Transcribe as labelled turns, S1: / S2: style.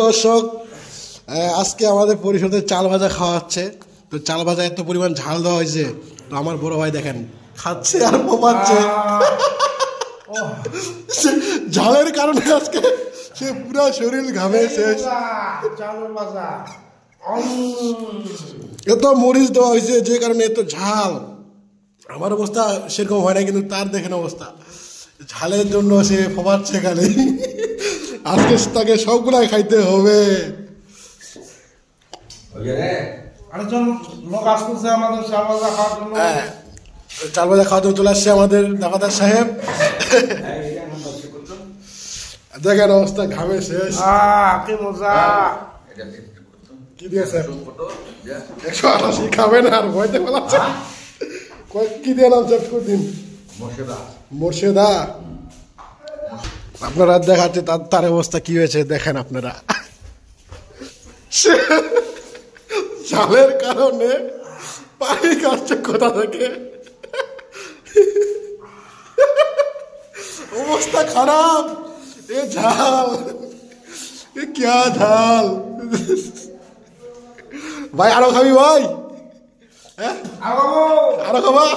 S1: দর্শক, আজকে আমাদের পরিষদের চাল ভাজা খাওয়া হচ্ছে। তো চাল ভাজা এত পরিমাণ ঝাল দেওয়া হয়েছে, তো আমার বড় ভাই দেখেন খাচ্ছে আর পোপাচ্ছে। ঝালের কারণে আজকে সে পুরো শরীর ঘামে শেষ। এত মরিচ দেওয়া হয়েছে যে কারণে এত ঝাল। আমার অবস্থা সেরকম হয় না, কিন্তু তার দেখেন অবস্থা, ঝালের জন্য সে ফোপাচ্ছে খালি। আজকে তাকে সবগুলাই খাইতে হবে। চাল ভাজা খাওয়াতে চলে আসছে আমাদের দাফাদার সাহেব। দেখেন অবস্থা, ঘামে শেষ। কি দিয়েছে? 188 খাবেন আর ভয়তে পালাচ্ছে। কি দিয়ে নাম চেক করে দিন। মোর্শেদা। আপনারা দেখাচ্ছে তার অবস্থা কি হয়েছে, দেখেন আপনারা। ঝালের কারণে পানি কাটছে কোথা থেকে, অবস্থা খারাপ। এ ঝাল, এ ক্যা ঝাল। ভাই আরো খাবি ভাই? হ্যাঁ আরো খাবা?